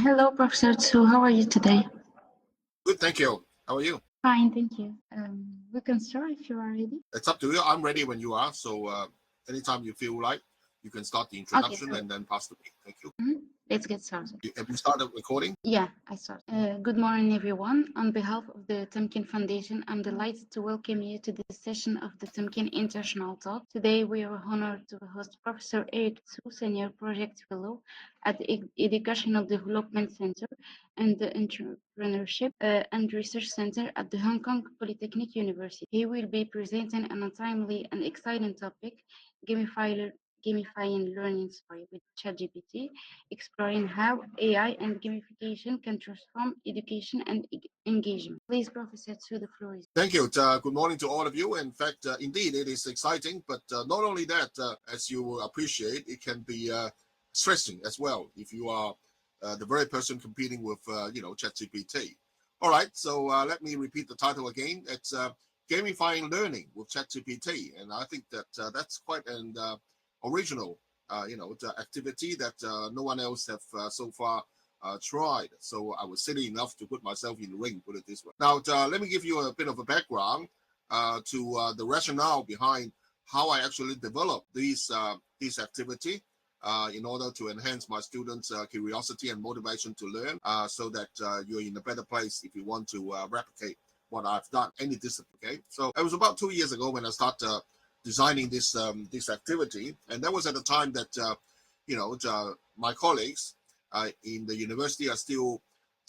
Hello, Professor Tsui. How are you today? Good, thank you. How are you? Fine, thank you. We can start if you are ready. It's up to you. I'm ready when you are. So anytime you feel like, you can start the Okay, introduction so and then pass to me. Thank you. let's get started. Have you started recording? Yeah, I start. Good morning, everyone. On behalf of the Temkin Foundation, I'm delighted to welcome you to this session of the Temkin International Talk. Today, we are honored to host Professor Eric Tsui, Senior Project Fellow at the Educational Development Center and the Entrepreneurship and Research Center at the Hong Kong Polytechnic University. He will be presenting an untimely and exciting topic, gamifying learning with ChatGPT, exploring how AI and gamification can transform education and engagement. Please, Professor, to the floor is. Thank you. Good morning to all of you. In fact, indeed, it is exciting. But not only that, as you will appreciate, it can be stressing as well if you are the very person competing with, ChatGPT. All right. So let me repeat the title again. It's Gamifying Learning with ChatGPT. And I think that that's quite an original, activity that no one else have so far tried. So I was silly enough to put myself in the ring, put it this way. Now, let me give you a bit of a background to the rationale behind how I actually developed this activity in order to enhance my students' curiosity and motivation to learn so that you're in a better place if you want to replicate what I've done, any discipline. Okay, so it was about 2 years ago when I started designing this activity, and that was at the time that my colleagues in the university are still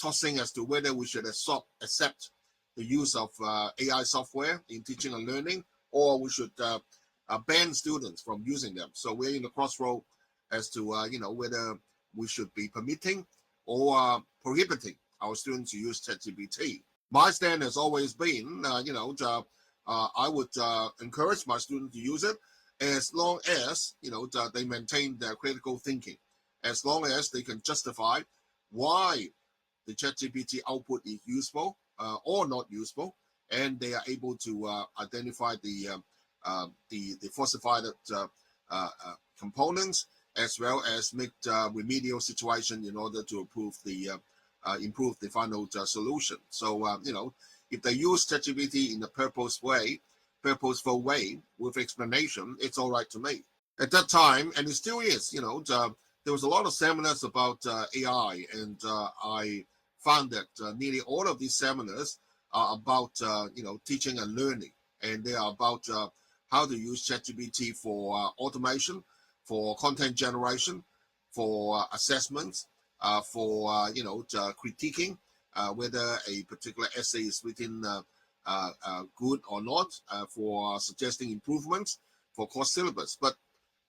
tossing as to whether we should accept the use of AI software in teaching and learning, or we should ban students from using them. So we're in the crossroad as to whether we should be permitting or prohibiting our students to use ChatGPT. My stand has always been, I would encourage my students to use it as long as they maintain their critical thinking, as long as they can justify why the ChatGPT output is useful or not useful, and they are able to identify the falsified components, as well as make remedial situation in order to improve the final solution. So if they use ChatGPT in a purposeful way with explanation, it's all right to me. At that time, and it still is, there was a lot of seminars about AI, and I found that nearly all of these seminars are about teaching and learning, and they are about how to use ChatGPT for automation, for content generation, for assessments, for critiquing whether a particular essay is written good or not, for suggesting improvements for course syllabus. But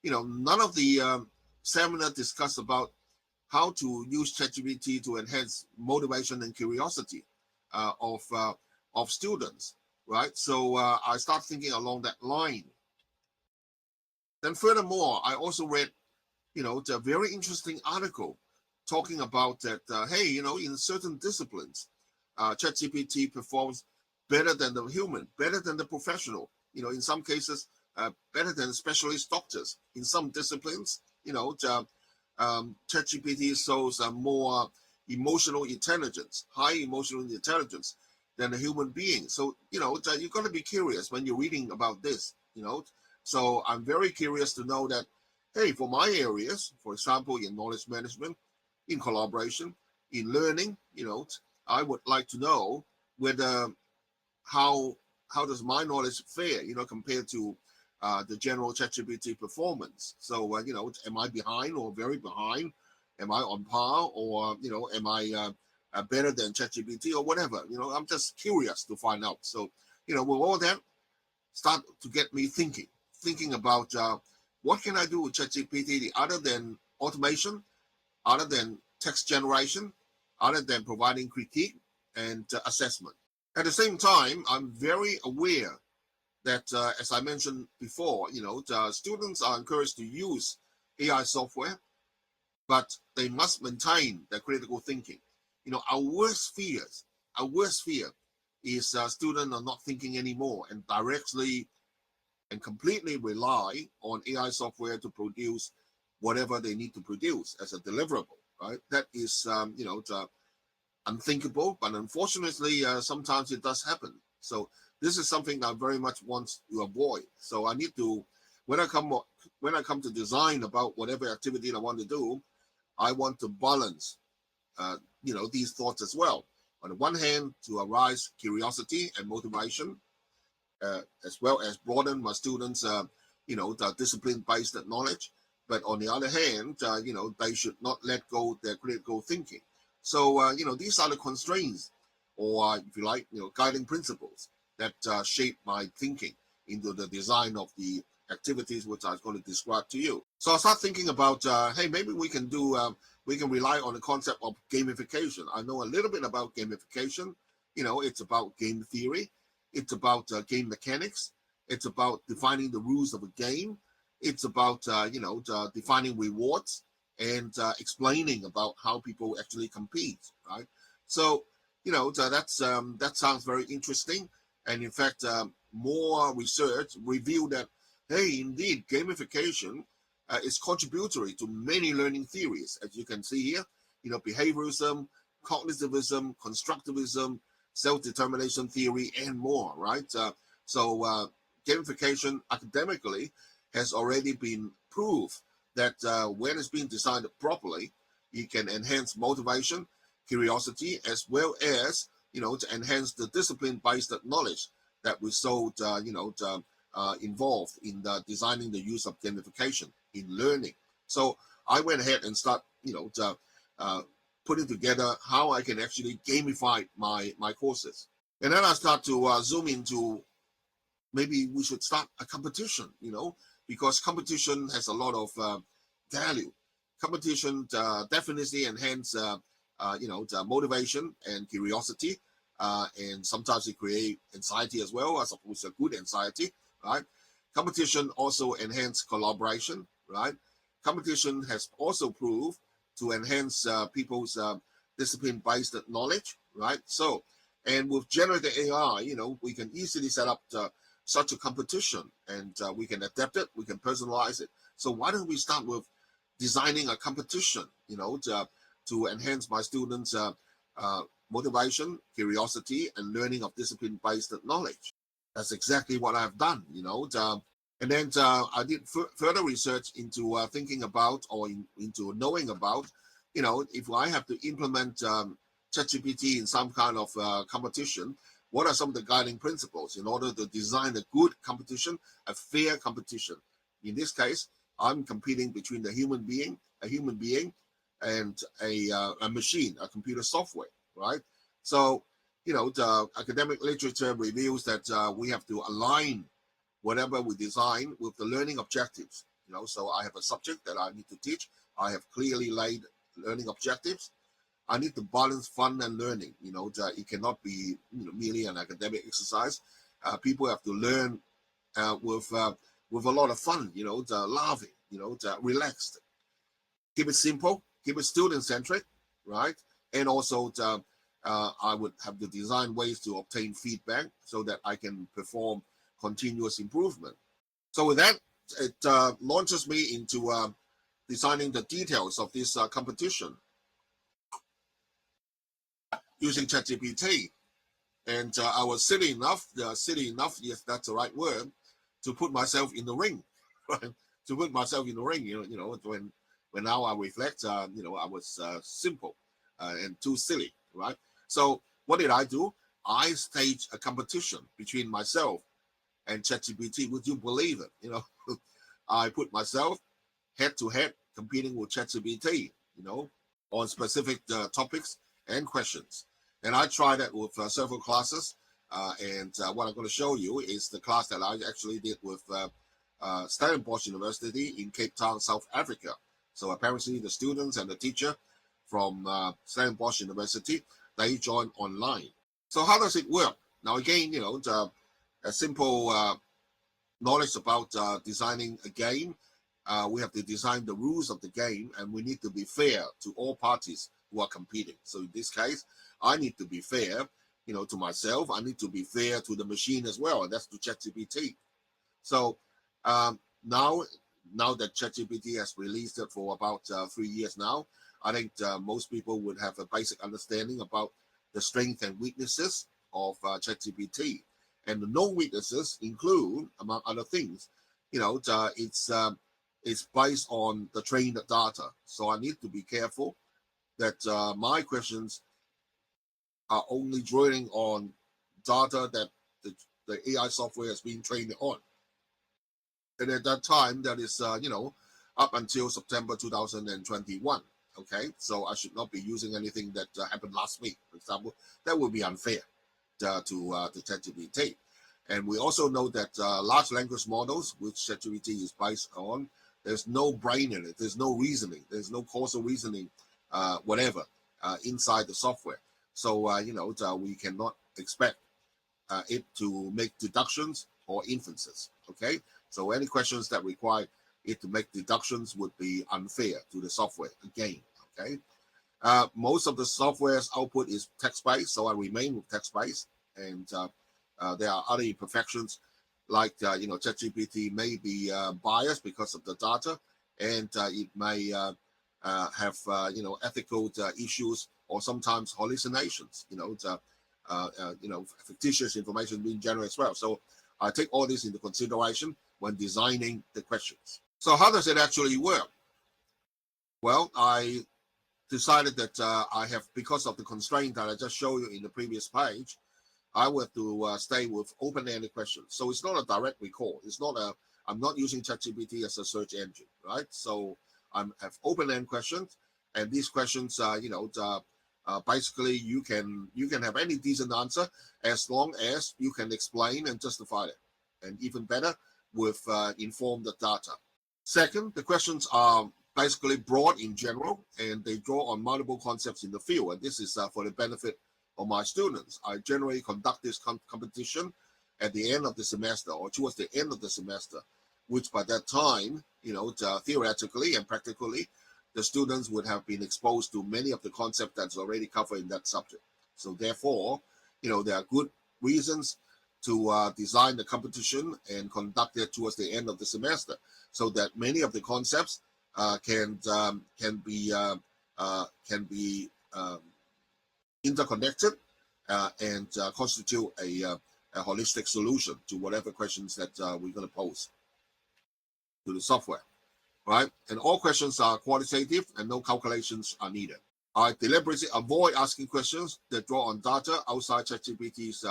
none of the seminar discuss about how to use ChatGPT to enhance motivation and curiosity of students, right? So I start thinking along that line. Then furthermore, I also read, a very interesting article talking about that, hey, in certain disciplines, ChatGPT performs better than the human, better than the professional, in some cases, better than specialist doctors. In some disciplines, ChatGPT shows more emotional intelligence, high emotional intelligence than a human being. So, you've got to be curious when you're reading about this, So I'm very curious to know that, hey, for my areas, for example, in knowledge management, in collaboration, in learning, I would like to know whether how does my knowledge fare, compared to the general ChatGPT performance. So, am I behind or very behind? Am I on par, or am I better than ChatGPT or whatever? I'm just curious to find out. So, with all that, start to get me thinking about what can I do with ChatGPT other than automation, other than text generation, other than providing critique and assessment. At the same time, I'm very aware that, as I mentioned before, students are encouraged to use AI software, but they must maintain their critical thinking. Our worst fear is students are not thinking anymore and directly and completely rely on AI software to produce whatever they need to produce as a deliverable, right? That is, unthinkable, but unfortunately, sometimes it does happen. So this is something I very much want to avoid. So I need to, when I come to design about whatever activity I want to do, I want to balance, these thoughts as well. On the one hand, to arise curiosity and motivation, as well as broaden my students, the discipline-based knowledge. But on the other hand, they should not let go their critical thinking. So, these are the constraints, or if you like, guiding principles that shape my thinking into the design of the activities which I was going to describe to you. So I start thinking about, hey, maybe we can rely on the concept of gamification. I know a little bit about gamification. It's about game theory. It's about game mechanics. It's about defining the rules of a game. It's about, defining rewards and explaining about how people actually compete, right? So, that sounds very interesting. And in fact, more research revealed that, hey, indeed, gamification is contributory to many learning theories, as you can see here. Behaviorism, cognitivism, constructivism, self-determination theory, and more, right? So gamification academically has already been proved that when it's being designed properly, it can enhance motivation, curiosity, as well as, to enhance the discipline-based knowledge that we so, involved in designing the use of gamification in learning. So I went ahead and start, putting together how I can actually gamify my courses. And then I start to zoom into, maybe we should start a competition, because competition has a lot of value. Competition definitely enhance, the motivation and curiosity, and sometimes it create anxiety as well. I suppose a good anxiety, right? Competition also enhance collaboration, right? Competition has also proved to enhance people's discipline-based knowledge, right? So, and with generative AI, we can easily set up such a competition, and we can adapt it, we can personalize it. So why don't we start with designing a competition, to enhance my students' motivation, curiosity, and learning of discipline-based knowledge. That's exactly what I've done, and then I did further research into thinking about, or into knowing about, if I have to implement ChatGPT in some kind of competition, what are some of the guiding principles in order to design a good competition, a fair competition? In this case, I'm competing between a human being, and a machine, a computer software, right? So, the academic literature reveals that we have to align whatever we design with the learning objectives. So I have a subject that I need to teach. I have clearly laid learning objectives. I need to balance fun and learning. It cannot be merely an academic exercise. People have to learn with a lot of fun. Laughing. Relaxed. Keep it simple. Keep it student centric, right? And also, I would have to design ways to obtain feedback so that I can perform continuous improvement. So with that, it launches me into designing the details of this competition using ChatGPT. And I was silly enough, yes, that's the right word, to put myself in the ring, right? To put myself in the ring, when now I reflect, I was simple and too silly, right? So what did I do? I staged a competition between myself and ChatGPT. Would you believe it? I put myself head to head competing with ChatGPT, on specific topics and questions. And I tried that with several classes. And what I'm going to show you is the class that I actually did with Stellenbosch University in Cape Town, South Africa. So apparently the students and the teacher from Stellenbosch University, they joined online. So how does it work? Now again, a simple knowledge about designing a game. We have to design the rules of the game, and we need to be fair to all parties who are competing. So in this case, I need to be fair, to myself. I need to be fair to the machine as well, and that's to ChatGPT. So now that ChatGPT has released it for about 3 years now, I think most people would have a basic understanding about the strengths and weaknesses of ChatGPT. And the known weaknesses include, among other things, it's based on the trained data. So I need to be careful that my questions are only drawing on data that the AI software has been trained on. And at that time, that is, up until September 2021. Okay, so I should not be using anything that happened last week, for example. That would be unfair to ChatGPT. And we also know that large language models, which ChatGPT is based on, there's no brain in it. There's no reasoning. There's no causal reasoning, whatever, inside the software. So, we cannot expect it to make deductions or inferences. Okay, so any questions that require it to make deductions would be unfair to the software again. Okay, most of the software's output is text-based, so I remain with text-based, and there are other imperfections like ChatGPT may be biased because of the data, and it may have ethical issues or sometimes hallucinations. Fictitious information being generated as well. So I take all this into consideration when designing the questions. So how does it actually work? Well, I decided that I have, because of the constraint that I just showed you in the previous page, I would have to stay with open-ended questions. So it's not a direct recall. I'm not using ChatGPT as a search engine, right? So I have open-ended questions, and these questions, basically you can have any decent answer as long as you can explain and justify it, and even better with informed data. Second, the questions are basically broad in general, and they draw on multiple concepts in the field, and this is for the benefit of my students. I generally conduct this competition at the end of the semester or towards the end of the semester, which by that time, theoretically and practically, the students would have been exposed to many of the concepts that's already covered in that subject. So therefore, there are good reasons to design the competition and conduct it towards the end of the semester, so that many of the concepts can be interconnected and constitute a holistic solution to whatever questions that we're going to pose to the software, right? And all questions are qualitative and no calculations are needed. I deliberately avoid asking questions that draw on data outside ChatGPT's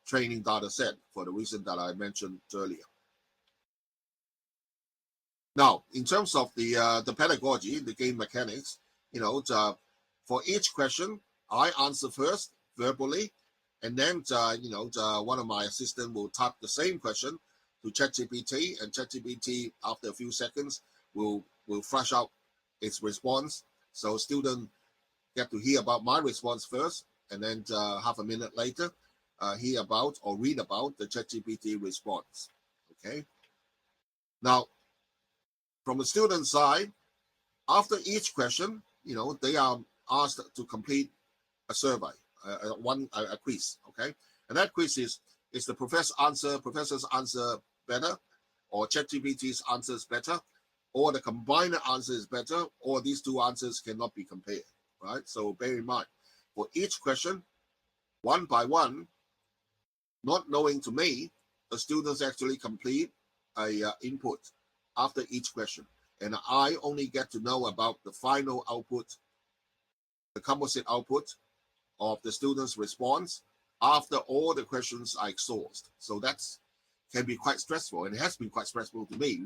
training data set for the reason that I mentioned earlier. Now, in terms of the pedagogy, the game mechanics, for each question, I answer first verbally, and then one of my assistants will type the same question to ChatGPT, and ChatGPT after a few seconds will flash out its response. So students get to hear about my response first, and then half a minute later, hear about or read about the ChatGPT response. Okay. Now, from the student side, after each question, they are asked to complete a survey, a quiz. Okay, and that quiz is the professor's answer better, or ChatGPT's answers better, or the combined answer is better, or these two answers cannot be compared, right? So bear in mind, for each question, one by one, not knowing to me, the students actually complete a input after each question, and I only get to know about the final output, the composite output of the students' response after all the questions are exhausted. So that's can be quite stressful, and it has been quite stressful to me.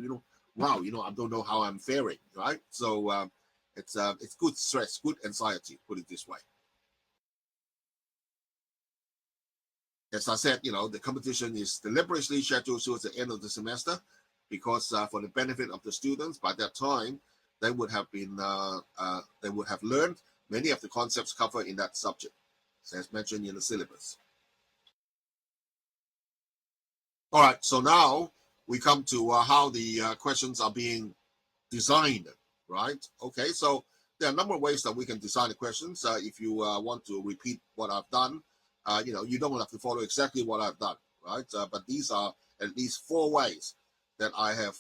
Wow, I don't know how I'm faring, right? So it's good stress, good anxiety, put it this way. As I said, the competition is deliberately scheduled towards the end of the semester because for the benefit of the students, by that time, they would have learned many of the concepts covered in that subject, as mentioned in the syllabus. All right, so now we come to how the questions are being designed, right? Okay, so there are a number of ways that we can design the questions. If you want to repeat what I've done, you don't have to follow exactly what I've done, right? But these are at least 4 ways that I have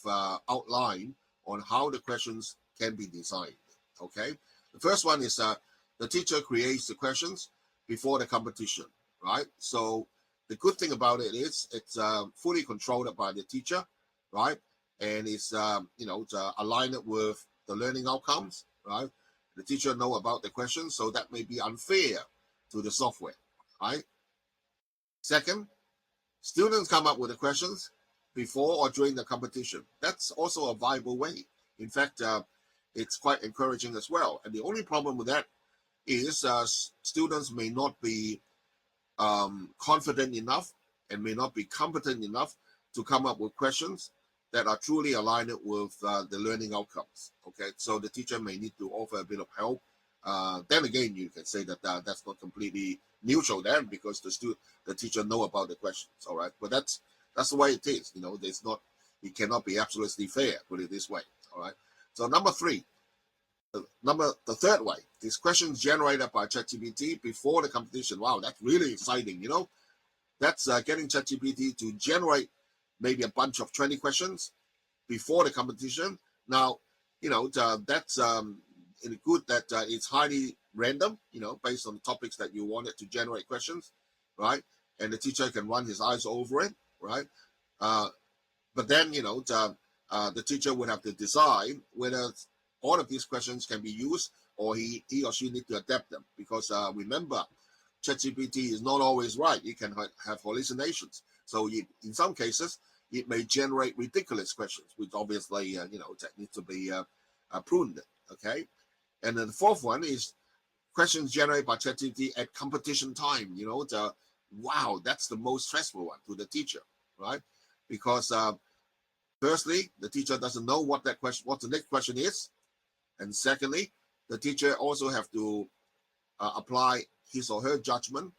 outlined on how the questions can be designed, okay? The first one is the teacher creates the questions before the competition, right? So the good thing about it is it's fully controlled by the teacher, right? And it's aligned with the learning outcomes, right? The teacher know about the questions, so that may be unfair to the software, right? Second, students come up with the questions before or during the competition. That's also a viable way. In fact, it's quite encouraging as well. And the only problem with that is students may not be confident enough and may not be competent enough to come up with questions that are truly aligned with the learning outcomes. Okay, so the teacher may need to offer a bit of help. Then again, you can say that that's not completely neutral then, because the teacher know about the questions. All right, but that's the way it is. It cannot be absolutely fair. Put it this way. All right. So number three, the third way is questions generated by ChatGPT before the competition. Wow, that's really exciting. That's getting ChatGPT to generate maybe a bunch of 20 questions before the competition. Now, that's good that it's highly random, based on the topics that you want it to generate questions, right? And the teacher can run his eyes over it, right? But then, the teacher would have to decide whether all of these questions can be used or he or she need to adapt them. Because remember, ChatGPT is not always right. It can have hallucinations. So in some cases, it may generate ridiculous questions, which obviously, need to be pruned. Okay. And then the fourth one is questions generated by ChatGPT at competition time. Wow, that's the most stressful one to the teacher, right? Because firstly, the teacher doesn't know what the next question is. And secondly, the teacher also have to apply his or her judgment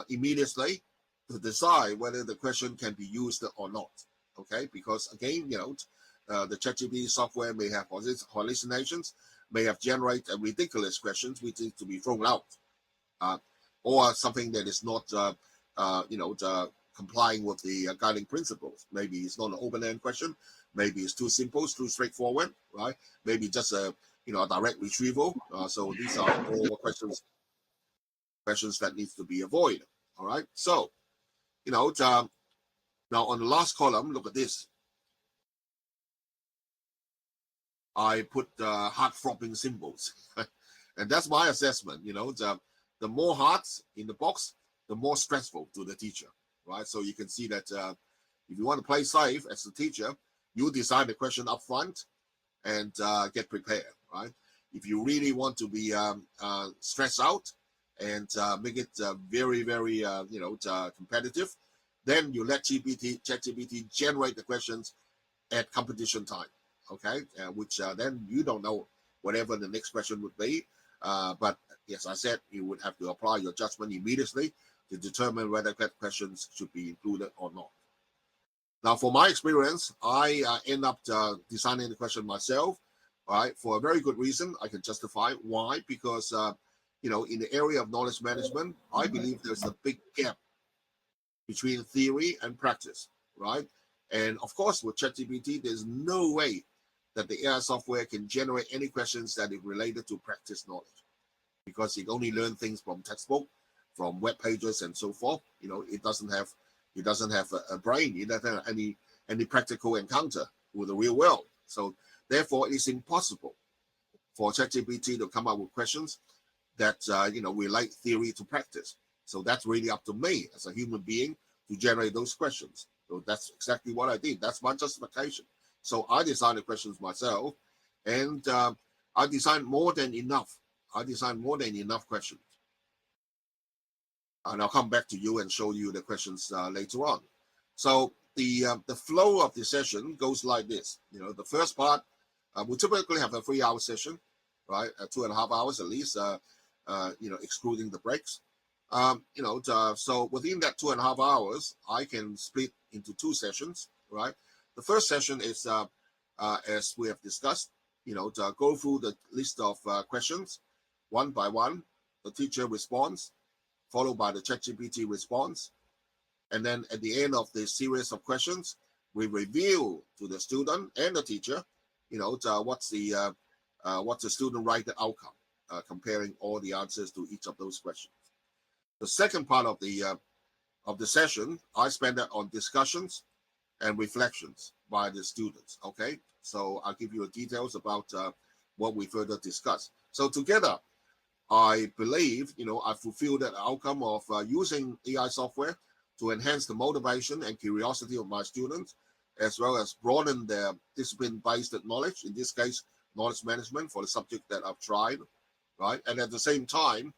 immediately to decide whether the question can be used or not. Okay, because again, the ChatGPT software may have hallucinations, may have generated ridiculous questions which need to be thrown out, or something that is not, complying with the guiding principles. Maybe it's not an open-end question. Maybe it's too simple, it's too straightforward, right? Maybe just a direct retrieval. So these are all questions that needs to be avoided. All right. So, now on the last column, look at this. I put heart-throbbing symbols, and that's my assessment. The more hearts in the box, the more stressful to the teacher, right? So you can see that if you want to play safe as a teacher, you design the question up front and get prepared, right? If you really want to be stressed out and make it very, very, competitive, then you let ChatGPT generate the questions at competition time, okay? Which then you don't know whatever the next question would be. But yes, I said you would have to apply your judgment immediately to determine whether that questions should be included or not. Now, for my experience, I end up designing the question myself, right? For a very good reason. I can justify why, because in the area of knowledge management, I believe there's a big gap between theory and practice, right? And of course, with ChatGPT, there's no way that the AI software can generate any questions that is related to practice knowledge, because it only learns things from textbook, from web pages, and so forth. It doesn't have a brain. It doesn't have any practical encounter with the real world. So therefore, it's impossible for ChatGPT to come up with questions that relate theory to practice. So that's really up to me as a human being to generate those questions. So that's exactly what I did. That's my justification. So I designed the questions myself, and I designed more than enough. Questions. And I'll come back to you and show you the questions later on. So the flow of the session goes like this. The first part, we typically have a 3-hour session, right? 2.5 hours at least, excluding the breaks. So within that 2.5 hours, I can split into 2 sessions, right? The first session is, as we have discussed, to go through the list of questions one by one. The teacher responds, followed by the ChatGPT response. And then at the end of the series of questions, we reveal to the student and the teacher, what's the student write outcome. comparing all the answers to each of those questions. The second part of the session, I spend that on discussions and reflections by the students. Okay, so I'll give you details about what we further discuss. So together, I believe, I fulfill that outcome of using AI software to enhance the motivation and curiosity of my students, as well as broaden their discipline-based knowledge, in this case, knowledge management for the subject that I've tried, right? And at the same time,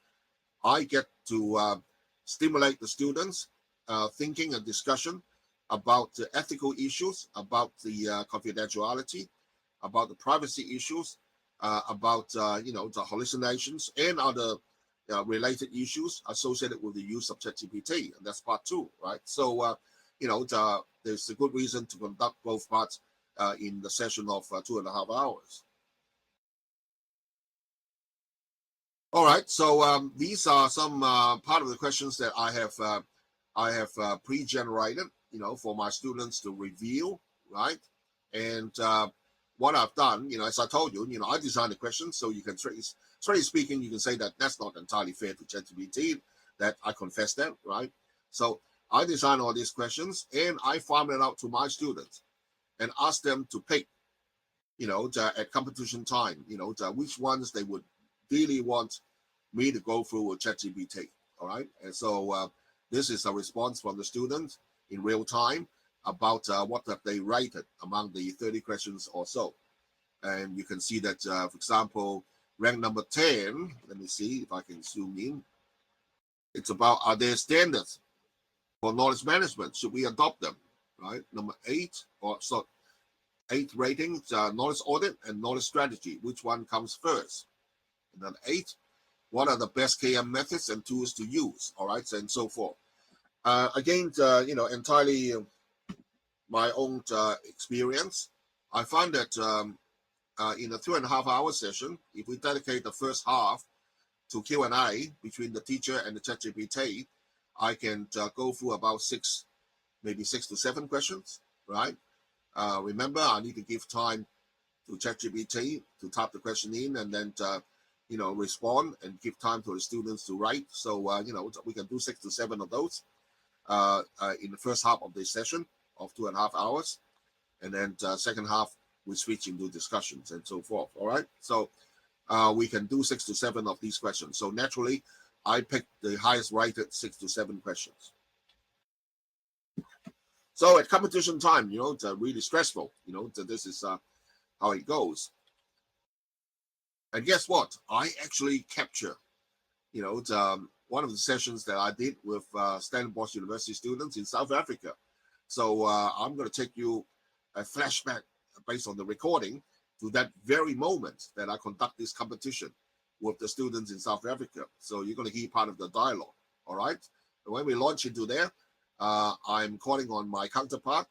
I get to stimulate the students' thinking and discussion about the ethical issues, about the confidentiality, about the privacy issues, about the hallucinations and other related issues associated with the use of ChatGPT, and that's part 2, right? So there's a good reason to conduct both parts in the session of 2.5 hours. All right, so these are some part of the questions that I have pre-generated, for my students to review, right? And what I've done, as I told you, I designed the questions, so you can, strictly speaking, you can say that that's not entirely fair to ChatGPT, that I confess that, right? So I designed all these questions, and I farm it out to my students and ask them to pick, at competition time, which ones they would really want me to go through with ChatGPT, all right? And so this is a response from the students in real time about what have they rated among the 30 questions or so. And you can see that, for example, rank number 10, let me see if I can zoom in. It's about, are there standards for knowledge management? Should we adopt them, right? Number 8, or so 8 ratings, knowledge audit and knowledge strategy. Which one comes first? And then 8, what are the best KM methods and tools to use? All right, and so forth. Again, entirely my own experience. I find that in a 2.5-hour session, if we dedicate the first half to Q&A between the teacher and the ChatGPT, I can go through about 6 to 7 questions, right? Remember, I need to give time to ChatGPT to type the question in and then, respond, and give time to the students to write. So, we can do 6 to 7 of those in the first half of the session of 2.5 hours. And then second half, we switch into discussions and so forth. All right. So we can do 6 to 7 of these questions. So naturally, I picked the highest rated 6 to 7 questions. So at competition time, it's really stressful. This is how it goes. And guess what? I actually capture, one of the sessions that I did with Stellenbosch University students in South Africa. So I'm going to take you a flashback based on the recording to that very moment that I conduct this competition with the students in South Africa. So you're going to hear part of the dialogue, all right? And when we launch into there, I'm calling on my counterpart,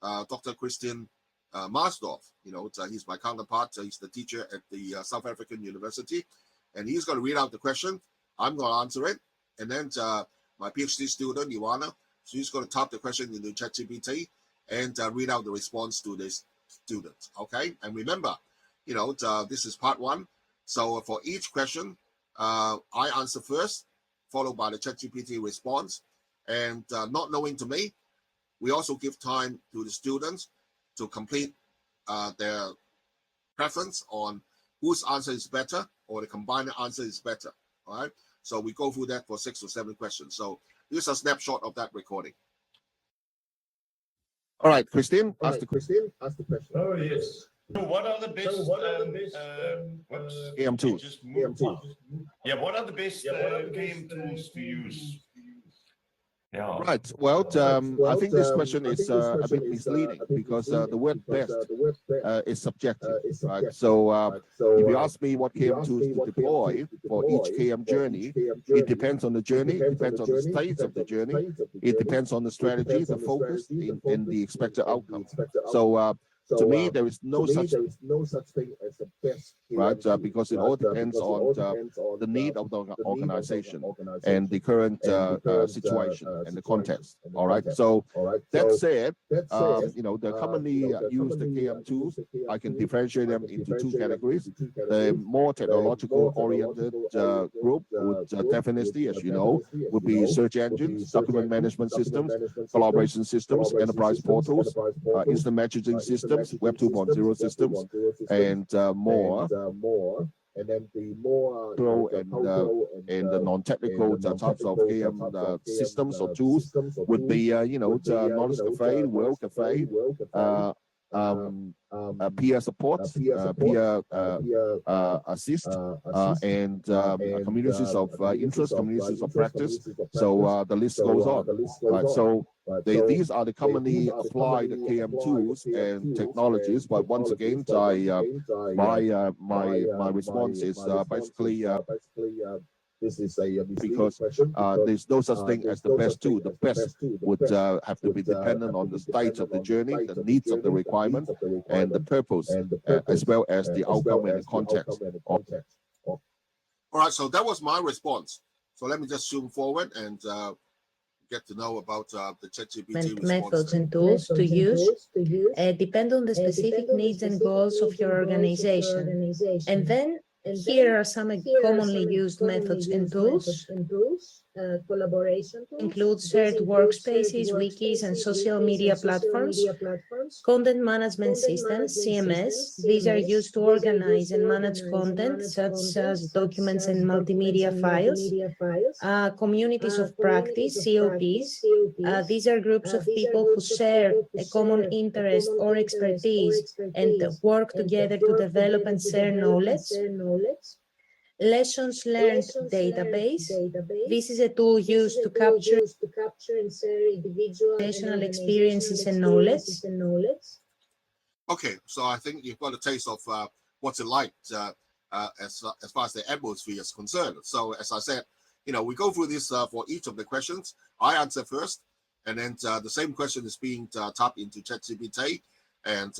Dr. Christian Marsdorf. He's my counterpart. He's the teacher at the South African University. And he's going to read out the question. I'm going to answer it. And then my PhD student, Ioana, she's going to type the question into ChatGPT and read out the response to this student. Okay? And remember, this is part 1. So for each question, I answer first, followed by the ChatGPT response. And not knowing to me, we also give time to the students to complete their preference on whose answer is better or the combined answer is better. All right. So we go through that for 6 or 7 questions. So here's a snapshot of that recording. All right, Christine, ask the question. Oh, yes. So what are the best AM tools? Just move. Yeah, what are the best KM tools to use? Yeah. Right. Well, I think this question is a bit misleading because the word best is subjective, right? So if you ask me what KM tools to deploy for each KM journey, it depends on the journey, it depends on the stage of the journey, it depends on the strategy, the focus, and the expected outcome. So to me, there is no such thing as the best, right? Because it all depends on the need of the organization and the current situation and the context. All right. So that said, the commonly use the KM tools. I can differentiate them into two categories. The more technological oriented group would definitely, as you know, would be search engines, document management systems, collaboration systems, enterprise portals, instant messaging systems, Web 2.0 systems, and more. And then the more pro and the non-technical types of KM systems or tools would be, Knowledge Cafe, World Cafe, peer support, peer assist, and communities of interest, communities of practice. So the list goes on. Right. So these are the commonly applied KM tools and technologies. But once again, my response is basically. This is because there's no such thing as the best tool. The best would have to be dependent on the state of the journey, the needs of the requirement, and the purpose, as well as the outcome and the context. All right, so that was my response. So let me just zoom forward and get to know about the ChatGPT methods and tools to use depend on the specific needs and goals of your organization. And then here are some commonly used methods and tools. Collaboration tools include shared workspaces, wikis, and social media platforms. Content management systems, CMS. These are used to organize and manage content, such as documents and multimedia files. Communities of practice, COPs. These are groups of people who share a common interest or expertise and work together to develop and share knowledge. Lessons learned database. This is a tool used to capture and share individual experiences and knowledge. Okay, so I think you've got a taste of what's it like as far as the atmosphere is concerned. So as I said, we go through this for each of the questions. I answer first, and then the same question is being tapped into ChatGPT, and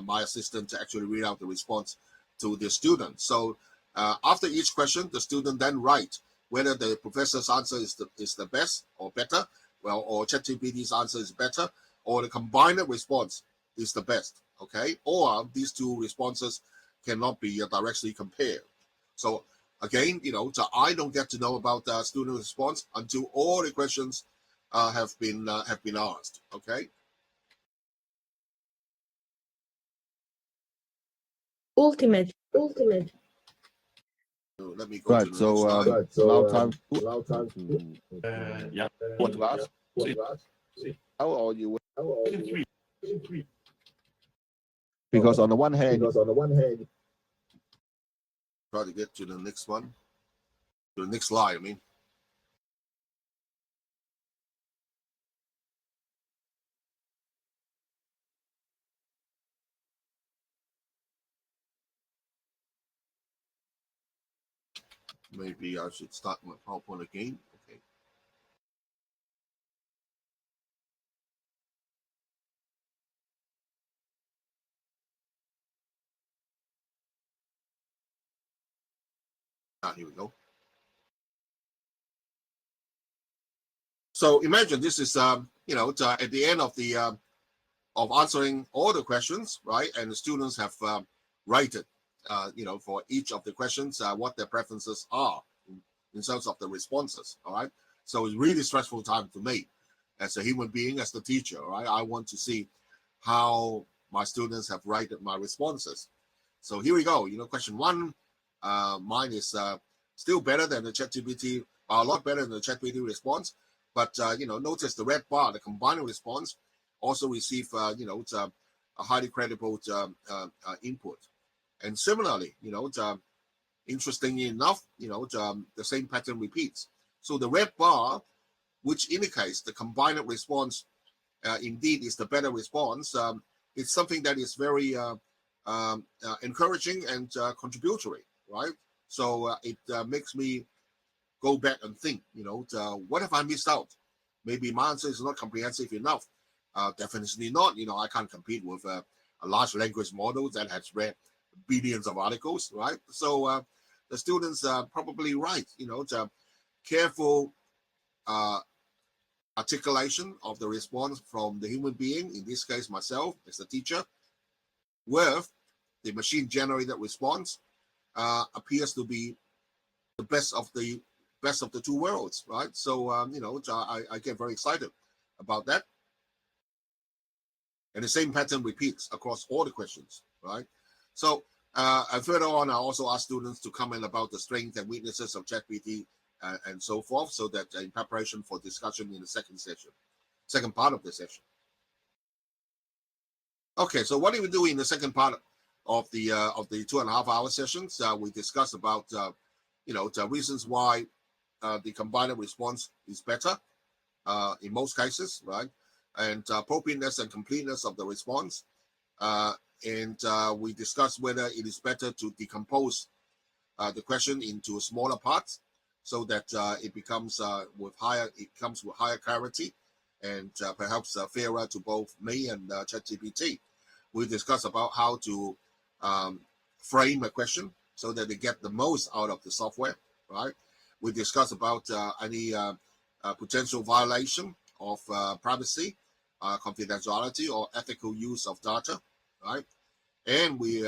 my assistant to actually read out the response to the student. So after each question, the student then writes whether the professor's answer is the best or better, or ChatGPT's answer is better, or the combined response is the best, okay? Or these two responses cannot be directly compared. So again, so I don't get to know about the student response until all the questions have been asked, okay? Ultimate. So let me go to the next slide. Allow time. Yeah. What to ask? How are you? Because on the one hand, try to get to the next one, to the next slide. I mean, maybe I should start my PowerPoint again. Okay. Here we go. So imagine this is, at the end of the of answering all the questions, right? And the students have rated, for each of the questions, what their preferences are in terms of the responses. All right. So it's really stressful time for me as a human being, as the teacher. Right. I want to see how my students have rated my responses. So here we go. Question one, mine is still better than the ChatGPT, a lot better than the ChatGPT response. But notice the red bar, the combined response, also receive it's a highly credible input. And similarly, interestingly enough, the same pattern repeats. So the red bar, which indicates the combined response, indeed is the better response. It's something that is very encouraging and contributory, right? So it makes me go back and think, what have I missed out? Maybe my answer is not comprehensive enough. Definitely not. I can't compete with a large language model that has read billions of articles, right? So the students are probably right, the careful articulation of the response from the human being, in this case myself as the teacher, with the machine generated response appears to be the best of the two worlds, right? So I get very excited about that. And the same pattern repeats across all the questions, right? So and further on, I also ask students to comment about the strengths and weaknesses of ChatGPT and so forth, so that in preparation for discussion in the second part of the session. Okay, so what do we do in the second part of the 2.5-hour sessions? We discuss about the reasons why the combined response is better in most cases, right? And appropriateness and completeness of the response. And we discuss whether it is better to decompose the question into smaller parts, so that it comes with higher clarity and perhaps fairer to both me and ChatGPT. We discuss about how to frame a question so that they get the most out of the software, right? We discuss about any potential violation of privacy, confidentiality, or ethical use of data, right? And we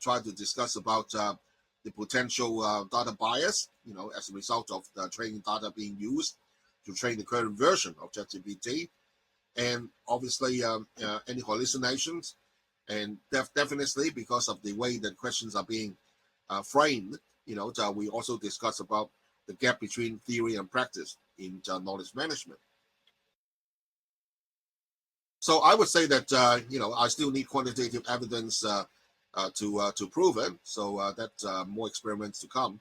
try to discuss about the potential data bias, as a result of the training data being used to train the current version of ChatGPT, and obviously any hallucinations, and definitely because of the way that questions are being framed, we also discuss about the gap between theory and practice in knowledge management. So I would say that I still need quantitative evidence to prove it. So that more experiments to come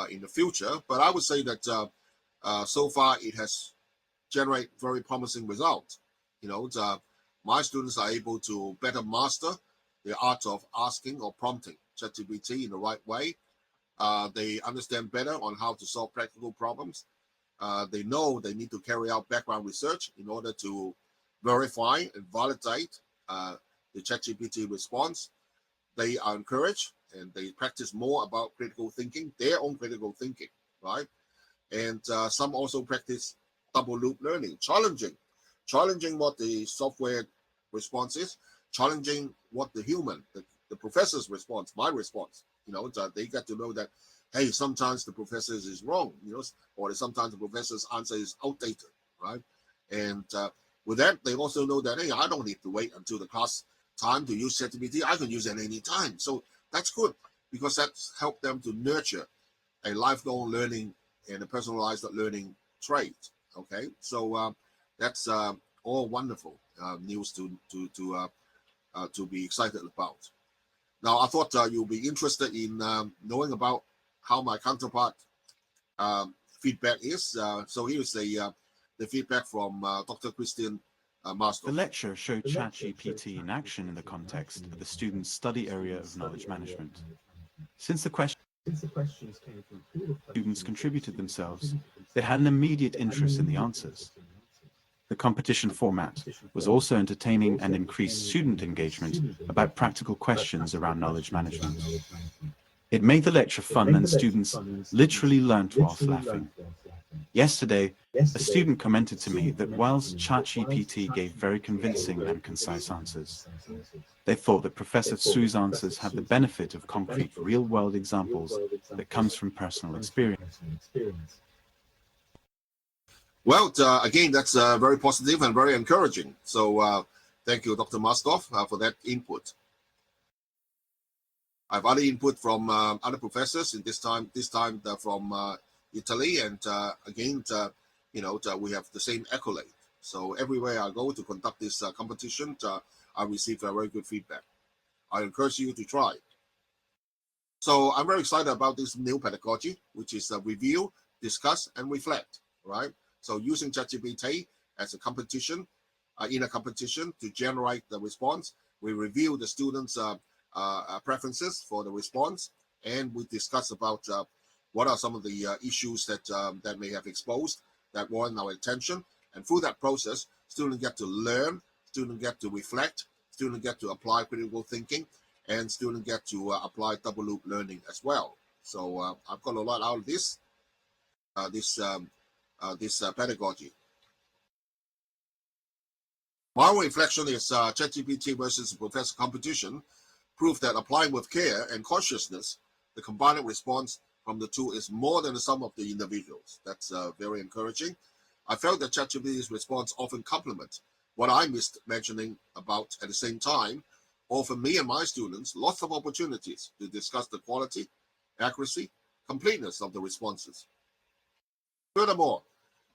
in the future. But I would say that so far it has generated very promising results. My students are able to better master the art of asking or prompting ChatGPT in the right way. They understand better on how to solve practical problems. They know they need to carry out background research in order to verify and validate the ChatGPT response. They are encouraged and they practice more about critical thinking, their own critical thinking, right? And some also practice double loop learning, challenging what the software response is, challenging what the human, the professor's response, my response, they get to know that, hey, sometimes the professor's is wrong, or sometimes the professor's answer is outdated, right? And with that, they also know that, hey, I don't need to wait until the class time to use ChatGPT. I can use it any time. So that's good, because that's helped them to nurture a lifelong learning and a personalized learning trait. Okay, so that's all wonderful news to be excited about. Now, I thought you'll be interested in knowing about how my counterpart feedback is. So here's the feedback from Dr. Christian Master. The lecture showed ChatGPT in action in the context of the student's study area of knowledge management. Since the questions came from students contributed themselves, they had an immediate interest in the answers. The competition format was also entertaining and increased student engagement about practical questions around knowledge management. It made the lecture fun and students literally learnt whilst laughing. Yesterday, a student commented to me that whilst ChatGPT gave very convincing and concise answers, they thought that Professor Tsui's answers had the benefit of concrete real-world examples that comes from personal experience. Well, again, that's very positive and very encouraging. So thank you, Dr. Mastov, for that input. I have other input from other professors in this time from Italy, and again, we have the same accolade. So everywhere I go to conduct this competition, I receive very good feedback. I encourage you to try. So I'm very excited about this new pedagogy, which is review, discuss, and reflect, right? So using ChatGPT as a competition, in a competition to generate the response, we review the students' preferences for the response, and we discuss about what are some of the issues that may have exposed that warrant our attention. And through that process, students get to learn, students get to reflect, students get to apply critical thinking, and students get to apply double loop learning as well. So I've got a lot out of this pedagogy. My reflection is ChatGPT versus professor competition prove that applying with care and consciousness, the combined response from the two is more than the sum of the individuals. That's very encouraging. I felt that ChatGPT's response often complements what I missed mentioning about. At the same time, offer me and my students lots of opportunities to discuss the quality, accuracy, completeness of the responses. Furthermore,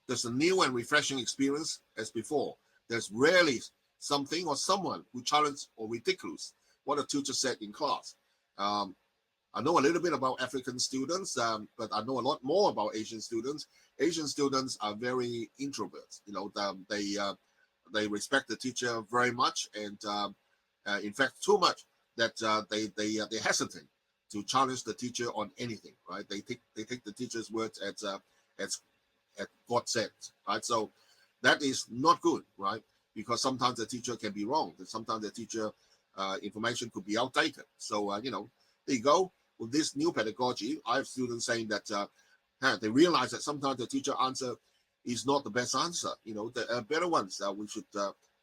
there's a new and refreshing experience as before. There's rarely something or someone who challenges or ridicules what a tutor said in class. I know a little bit about African students, but I know a lot more about Asian students. Asian students are very introverts. They respect the teacher very much, and in fact, too much that they hesitate to challenge the teacher on anything. Right? They take the teacher's words as God said. Right? So that is not good, right? Because sometimes the teacher can be wrong. Sometimes the teacher information could be outdated. So there you go. With this new pedagogy, I have students saying that they realize that sometimes the teacher answer is not the best answer. There are better ones. We should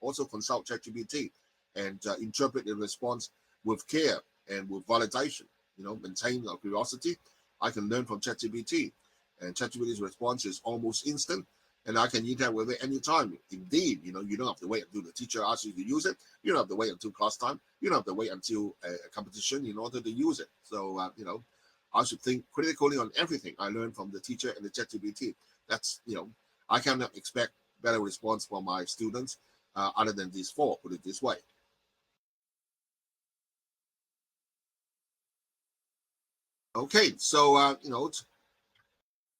also consult ChatGPT and interpret the response with care and with validation. Maintain our curiosity. I can learn from ChatGPT, and ChatGPT's response is almost instant, and I can interact with it anytime. Indeed, you don't have to wait until the teacher asks you to use it. You don't have to wait until class time. You don't have to wait until a competition in order to use it. So, I should think critically on everything I learn from the teacher and the ChatGPT. That's, I cannot expect better response from my students other than these four, put it this way. Okay, so,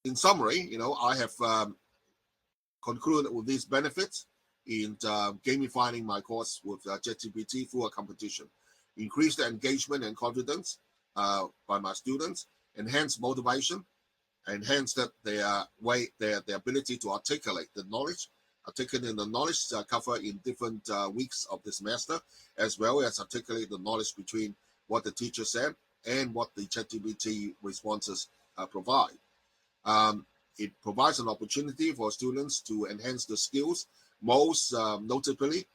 in summary, I have concluded with these benefits in gamifying my course with ChatGPT through a competition. Increase the engagement and confidence by my students, enhance motivation, enhance their ability to articulate the knowledge, articulate the knowledge covered in different weeks of the semester, as well as articulate the knowledge between what the teacher said and what the ChatGPT responses provide. It provides an opportunity for students to enhance the skills, most notably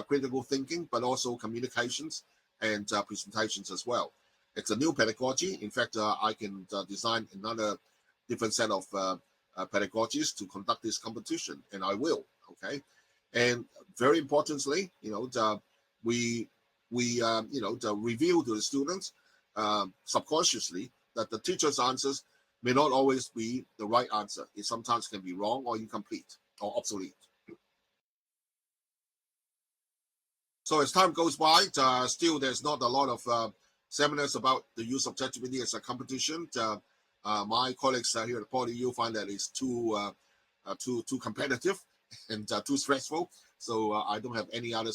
critical thinking, but also communications and presentations as well. It's a new pedagogy. In fact, I can design another different set of pedagogies to conduct this competition, and I will. Okay, and very importantly, we reveal to the students subconsciously that the teacher's answers may not always be the right answer. It sometimes can be wrong or incomplete or obsolete. So as time goes by, still there's not a lot of seminars about the use of ChatGPT as a competition. My colleagues here at PolyU find that it's too competitive and too stressful. So I don't have any other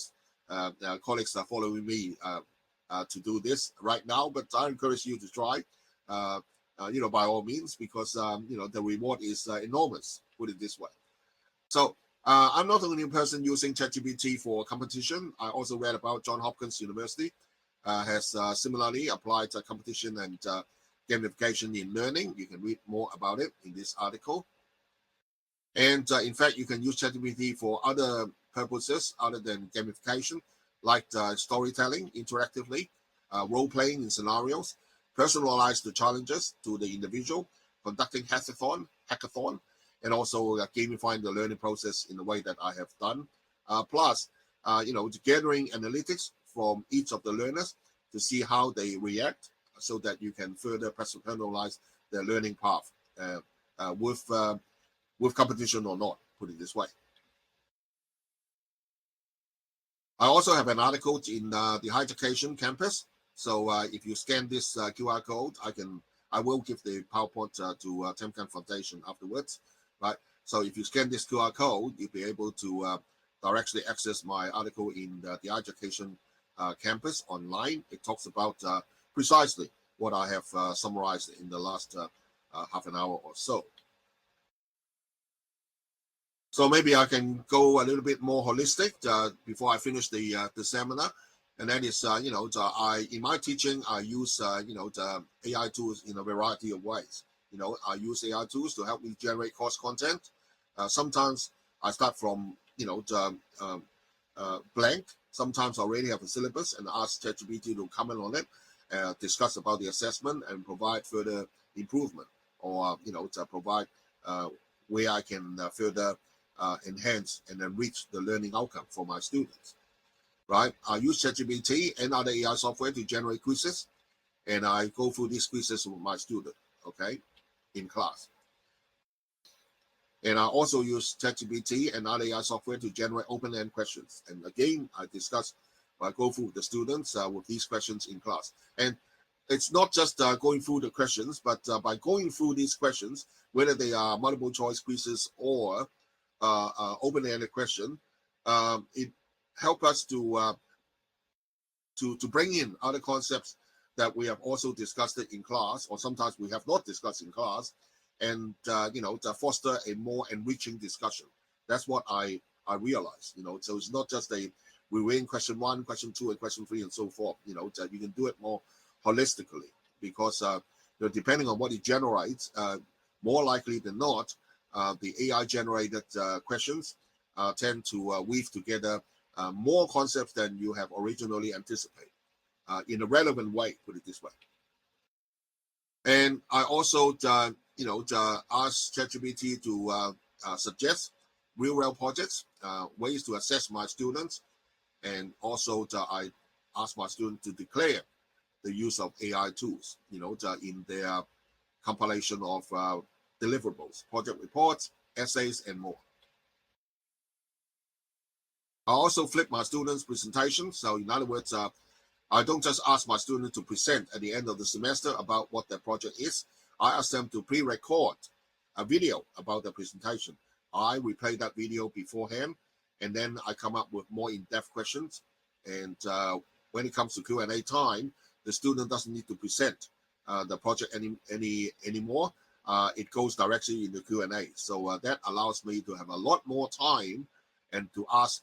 colleagues following me to do this right now. But I encourage you to try. By all means, because the reward is enormous, put it this way. So I'm not the only person using ChatGPT for competition. I also read about Johns Hopkins University has similarly applied competition and gamification in learning. You can read more about it in this article. And in fact, you can use ChatGPT for other purposes other than gamification, like storytelling interactively, role-playing in scenarios, personalize the challenges to the individual, conducting hackathon, and also gamifying the learning process in the way that I have done. Plus, gathering analytics from each of the learners to see how they react, so that you can further personalize their learning path with competition or not, put it this way. I also have an article in the higher education campus. So if you scan this QR code, I will give the PowerPoint to Temcan Foundation afterwards, right? So if you scan this QR code, you'll be able to directly access my article in the higher education campus online. It talks about precisely what I have summarized in the last half an hour or so. So maybe I can go a little bit more holistic before I finish the seminar. And that is, in my teaching, I use, the AI tools in a variety of ways. I use AI tools to help me generate course content. Sometimes I start from, blank. Sometimes I already have a syllabus and ask ChatGPT to comment on it, discuss about the assessment and provide further improvement, or, to provide where I can further enhance and enrich the learning outcome for my students. Right? I use ChatGPT and other AI software to generate quizzes, and I go through these quizzes with my student, okay, in class. And I also use ChatGPT and other AI software to generate open-end questions. And again, I go through with the students with these questions in class. And it's not just going through the questions, but by going through these questions, whether they are multiple choice quizzes or open-ended question, it helps us to bring in other concepts that we have also discussed it in class, or sometimes we have not discussed in class, and to foster a more enriching discussion. That's what I realize. So it's not just we win question 1, question 2, and question 3, and so forth. That you can do it more holistically, because depending on what it generates, more likely than not, the AI generated questions tend to weave together more concepts than you have originally anticipated in a relevant way, put it this way. And I also, ask ChatGPT to suggest real-world projects, ways to assess my students, and also I ask my students to declare the use of AI tools, in their compilation of deliverables, project reports, essays, and more. I also flip my students' presentations. So in other words, I don't just ask my students to present at the end of the semester about what their project is. I ask them to pre-record a video about their presentation. I replay that video beforehand, and then I come up with more in-depth questions. And when it comes to Q&A time, the student doesn't need to present the project anymore. It goes directly in the Q&A. So that allows me to have a lot more time and to ask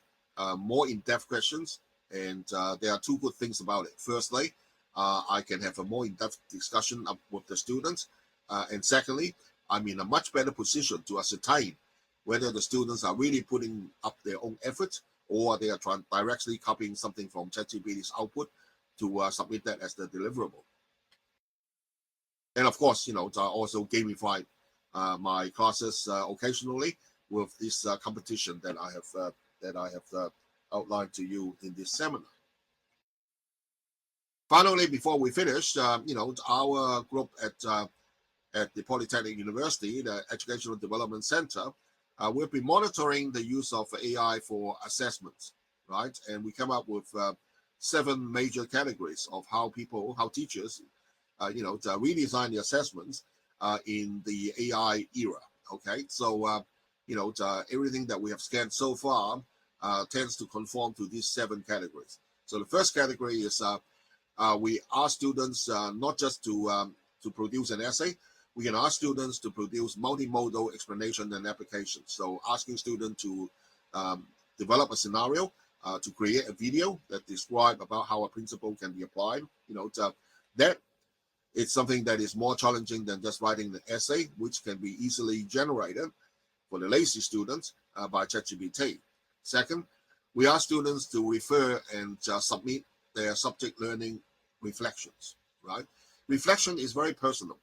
more in-depth questions. And there are two good things about it. Firstly, I can have a more in-depth discussion with the students. And secondly, I'm in a much better position to ascertain whether the students are really putting up their own effort, or they are directly copying something from ChatGPT's output to submit that as the deliverable. And of course, I also gamify my classes occasionally with this competition that I have outlined to you in this seminar. Finally, before we finish, our group at the Polytechnic University, the Educational Development Center, we'll be monitoring the use of AI for assessments, right? And we come up with 7 major categories of how teachers, to redesign the assessments in the AI era. Okay, so everything that we have scanned so far tends to conform to these 7 categories. So the first category is we ask students not just to produce an essay. We can ask students to produce multimodal explanation and application. So asking students to develop a scenario, to create a video that describes about how a principle can be applied. That it's something that is more challenging than just writing the essay, which can be easily generated for the lazy students by ChatGPT. Second, we ask students to refer and submit their subject learning reflections, right? Reflection is very personal.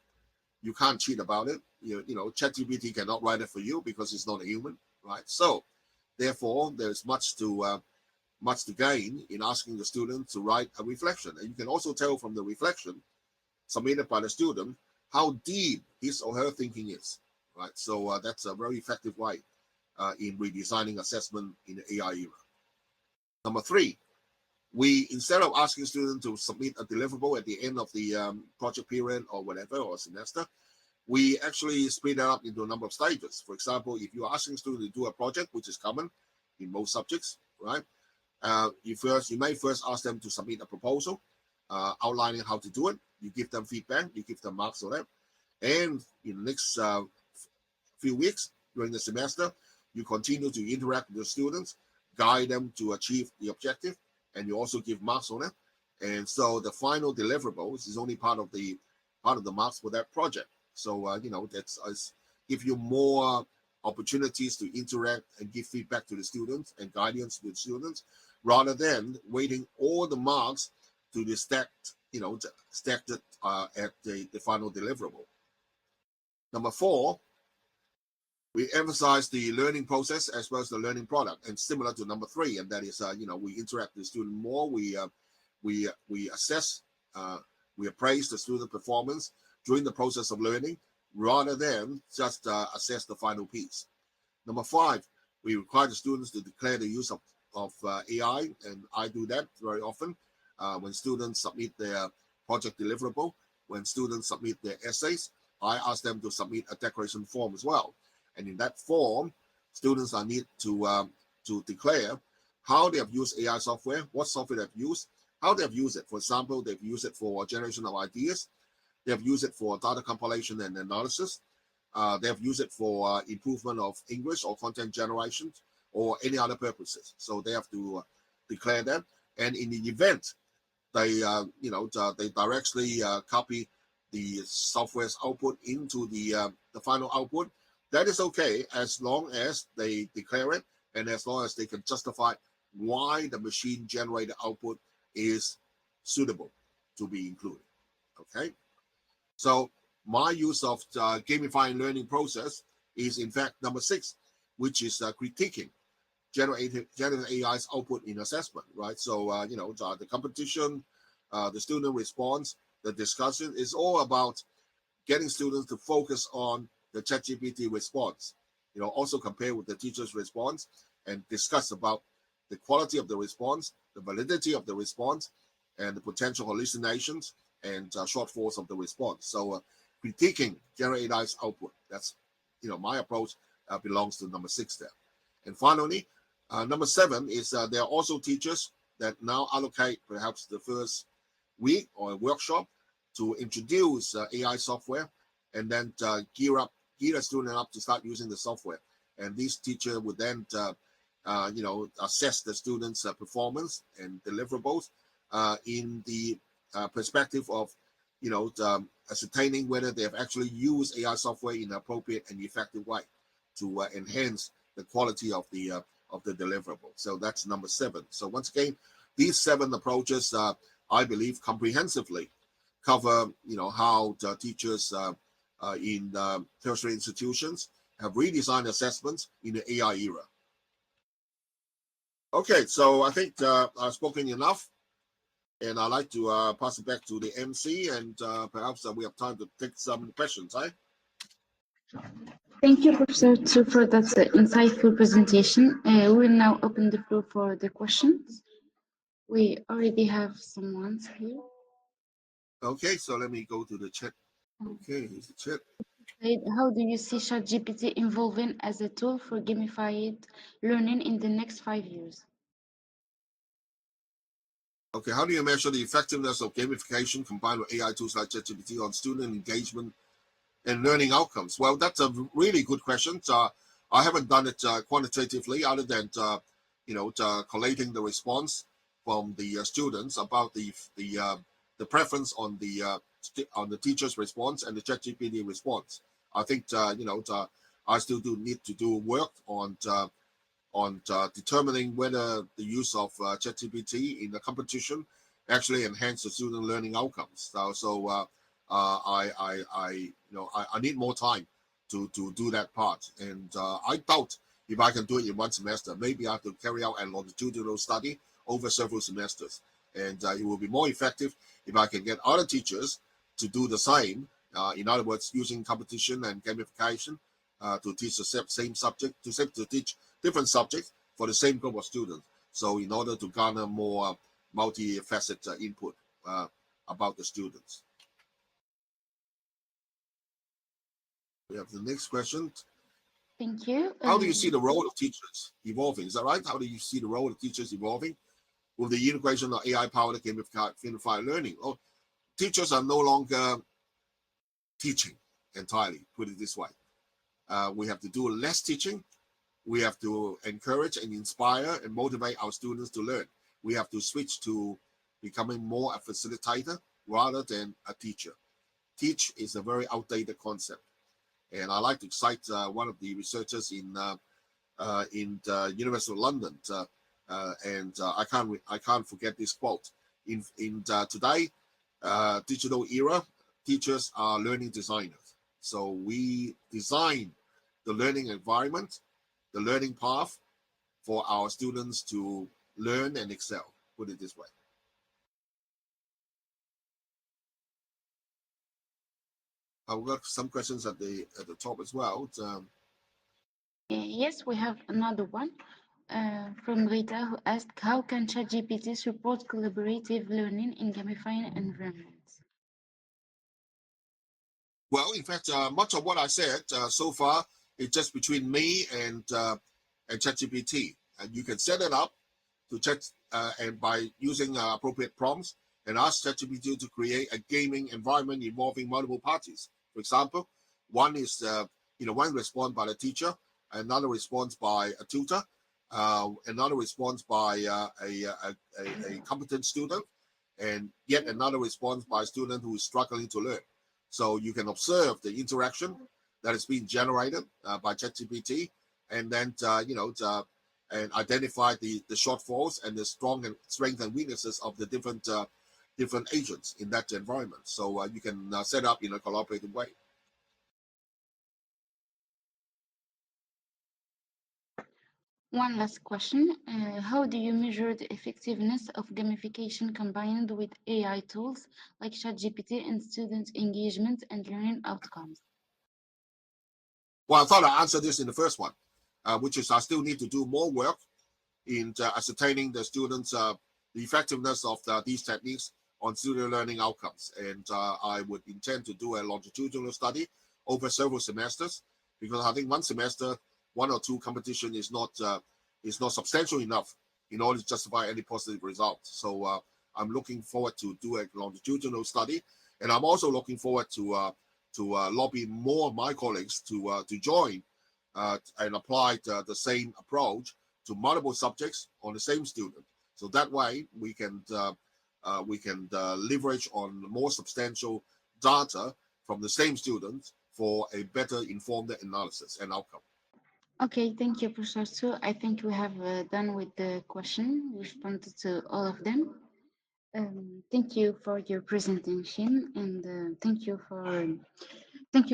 You can't cheat about it. ChatGPT cannot write it for you because it's not a human, right? So, therefore, there's much to gain in asking the student to write a reflection. And you can also tell from the reflection submitted by the student how deep his or her thinking is, right? So that's a very effective way in redesigning assessment in the AI era. Number 3, instead of asking students to submit a deliverable at the end of the project period or whatever, or semester, we actually split it up into a number of stages. For example, if you're asking students to do a project, which is common in most subjects, right? You may first ask them to submit a proposal outlining how to do it. You give them feedback, you give them marks on it. And in the next few weeks during the semester, you continue to interact with the students, guide them to achieve the objective, and you also give marks on it. And so the final deliverables is only part of the marks for that project. So that's give you more opportunities to interact and give feedback to the students and guidance to the students, rather than waiting all the marks to be stacked, stacked at the final deliverable. Number 4, we emphasize the learning process as well as the learning product, and similar to number 3, and that is, we interact with the student more. We assess, we appraise the student performance during the process of learning, rather than just assess the final piece. Number 5, we require the students to declare the use of AI, and I do that very often when students submit their project deliverable. When students submit their essays, I ask them to submit a declaration form as well. And in that form, students are need to declare how they have used AI software, what software they've used, how they've used it. For example, they've used it for generation of ideas. They have used it for data compilation and analysis. They have used it for improvement of English or content generation or any other purposes. So they have to declare that. And in the event they directly copy the software's output into the final output, that is okay, as long as they declare it and as long as they can justify why the machine generated output is suitable to be included. Okay. So my use of the gamifying learning process is in fact number 6, which is critiquing generative AI's output in assessment, right? So the competition, the student response, the discussion is all about getting students to focus on the ChatGPT response. Also compare with the teacher's response and discuss about the quality of the response, the validity of the response, and the potential hallucinations and shortfalls of the response. So critiquing generative AI's output, that's my approach belongs to number 6 there. And finally, number 7 is there are also teachers that now allocate perhaps the first week or a workshop to introduce AI software, and then gear the student up to start using the software. And this teacher would then assess the students' performance and deliverables in the perspective of ascertaining whether they have actually used AI software in an appropriate and effective way to enhance the quality of the deliverable. So that's number 7. So once again, these 7 approaches, I believe, comprehensively cover how the teachers in tertiary institutions have redesigned assessments in the AI era. Okay, so I think I've spoken enough, and I'd like to pass it back to the MC, and perhaps we have time to take some questions, right? Thank you, Professor Tsui, for that insightful presentation. We will now open the floor for the questions. We already have some ones here. Okay, so let me go to the chat. Okay, here's the chat. How do you see ChatGPT evolving as a tool for gamified learning in the next 5 years? Okay, how do you measure the effectiveness of gamification combined with AI tools like ChatGPT on student engagement and learning outcomes? Well, that's a really good question. I haven't done it quantitatively, other than collating the response from the students about the preference on the teacher's response and the ChatGPT response. I think I still do need to do work on determining whether the use of ChatGPT in the competition actually enhance the student learning outcomes. I need more time to do that part, and I doubt if I can do it in one semester. Maybe I have to carry out a longitudinal study over several semesters, and it will be more effective if I can get other teachers to do the same. In other words, using competition and gamification to teach the same subject, to teach different subjects for the same group of students. So in order to garner more multifaceted input about the students. We have the next question. Thank you. How do you see the role of teachers evolving? Is that right? How do you see the role of teachers evolving with the integration of AI-powered gamified learning? Oh, teachers are no longer teaching entirely, put it this way. We have to do less teaching. We have to encourage and inspire and motivate our students to learn. we have to switch to becoming more a facilitator rather than a teacher. Teach is a very outdated concept. And I like to cite one of the researchers in the University of London, I can't forget this quote. In today digital era, teachers are learning designers. So we design the learning environment, the learning path for our students to learn and excel. Put it this way. I've got some questions at the top as well. Yes, we have another one from Rita, who asked, how can ChatGPT support collaborative learning in gamifying environments? Well, in fact, much of what I said so far is just between me and ChatGPT, and you can set it up to chat and by using appropriate prompts and ask ChatGPT to create a gaming environment involving multiple parties. For example, one is one response by the teacher, another response by a tutor, another response by a competent student, and yet another response by a student who is struggling to learn. So you can observe the interaction that is being generated by ChatGPT, and then and identify the shortfalls and the strengths and weaknesses of the different agents in that environment. So you can set up in a collaborative way. One last question. How do you measure the effectiveness of gamification combined with AI tools like ChatGPT in student engagement and learning outcomes? Well, I thought I answered this in the first one, which is I still need to do more work in ascertaining the students' the effectiveness of these techniques on student learning outcomes. And I would intend to do a longitudinal study over several semesters, because I think one semester, one or two competition is not substantial enough in order to justify any positive results. So I'm looking forward to do a longitudinal study, and I'm also looking forward to lobby more of my colleagues to join and apply the same approach to multiple subjects on the same student. So that way we can leverage on more substantial data from the same students for a better informed analysis and outcome. Okay, thank you, Professor Tsui. I think we have done with the question. We responded to all of them. Thank you for your presentation, and thank you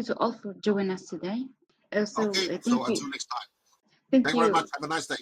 to all for joining us today. Okay, so Thank you. until next time. Thank Thank you very you. much. Have a nice day.